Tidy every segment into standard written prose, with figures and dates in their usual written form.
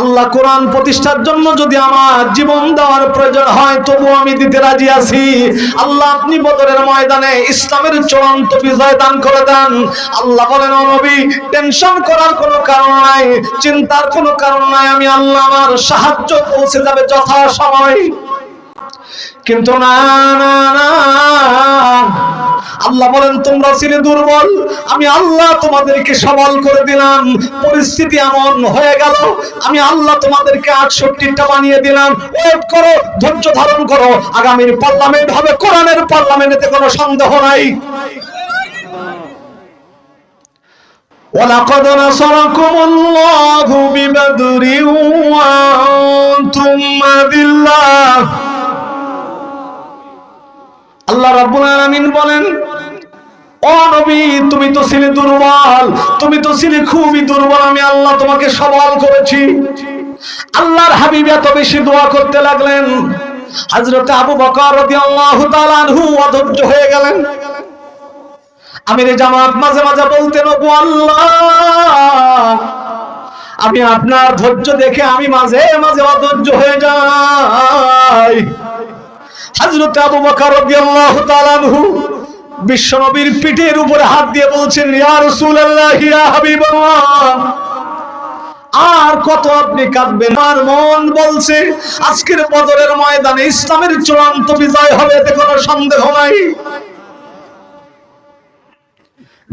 আল্লাহ কোরআন প্রতিষ্ঠার জন্য যদি আমার জীবন দেওয়ার প্রয়োজন হয় তবু আমি দিতে রাজি আছি। আল্লাহ আপনি বদরের ময়দানে ইসলামের চূড়ান্ত বিজয় দান করে দেন। আল্লাহ বলেন, ও নবী, টেনশন করার কোনো কারণ নাই, চিন্তার কোনো কারণ নাই, আমি আল্লাহ আমার সাহায্য পৌঁছে যাবে যথা সময়। কিন্তু না না না, আল্লাহ বলেন তোমরা ছিলে দুর্বল, আমি আল্লাহ তোমাদেরকে সবল করে দিলাম। পরিস্থিতি এমন হয়ে গেল, আমি আল্লাহ তোমাদেরকে 68টা বানিয়ে দিলাম। ওয়েট করো, ধৈর্য ধারণ করো, আগামীর পার্লামেন্ট হবে কোরআনের পার্লামেন্টে, কোনো সন্দেহ নাই। ওয়ালাকাদ নাসারাকুমুল্লাহু বিবাদরিন ওয়া আনতুম আযিল্লাহ। আল্লাহ রাব্বুল আলামিন বলেন, ও নবী, তুমি তো ছিলে দুর্বল, তুমি তো ছিলে খুবই দুর্বল, আমি আল্লাহ তোমাকে সবল করেছি। আল্লাহর হাবিব এত বেশি দোয়া করতে লাগলেন, হযরত আবু বকর রাদিয়াল্লাহু তাআলা আনহু অধৈর্য হয়ে গেলেন। আমির জামাত মাঝে মাঝে বলতেন, ওগো আল্লাহ, আমি আপনার ধৈর্য দেখে আমি মাঝে মাঝে অধৈর্য হয়ে যাই। হযরত আবু বকর রাদিয়াল্লাহু তাআলা আনহু বিশ্বনবীর পিঠের উপরে হাত দিয়ে বলছেন, ইয়া রাসূলুল্লাহ, ইয়া হাবিবাল্লাহ, আর কত আপনি কাঁদবেন? আমার মন বলছে আজকের বদরের ময়দানে ইসলামের চূড়ান্ত বিজয় হবে, এতে কোনো সন্দেহ নাই।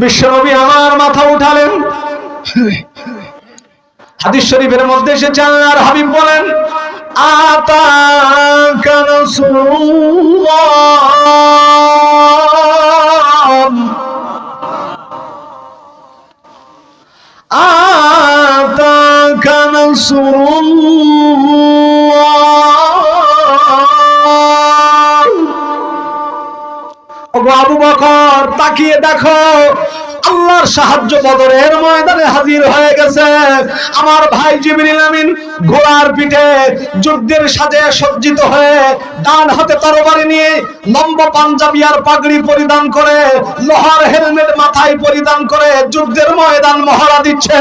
বিশ্বনবী আমার মাথা উঠালেন। হাদিস শরীফের মধ্যে এসেছে, আল্লাহর হাবিব বলেন, আতাকা রাসূলুল্লাহ, আতাকা রাসূলুল্লাহ। ওগো আবু বকর, তাকিয়ে দেখো, আল্লাহর সাহায্য বদরের ময়দানে হাজির হয়ে গেছে। আমার ভাই জিবরিল আমিন ঘোড়ার পিঠে যুদ্ধের সাজে সজ্জিত হয়ে, ডান হাতে তরবারি নিয়ে, লম্বা পাঞ্জাবি আর পাগড়ি পরিধান করে, লোহার হেলমেট মাথায় পরিধান করে যুদ্ধের ময়দান মহড়া দিচ্ছে।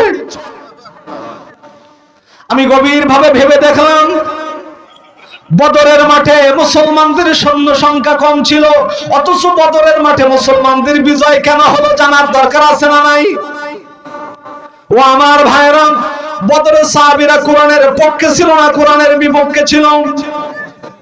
আমি গভীরভাবে ভেবে দেখলাম, বদরের মাঠে মুসলমানদের সৈন্য সংখ্যা কম ছিল, অথচ বদরের মাঠে মুসলমানদের বিজয় কেন হলো জানার দরকার আছে না নাই? ও আমার ভাইরা, বদরের সাহাবীরা কোরআনের পক্ষে ছিল না, কোরআনের বিপক্ষে ছিল।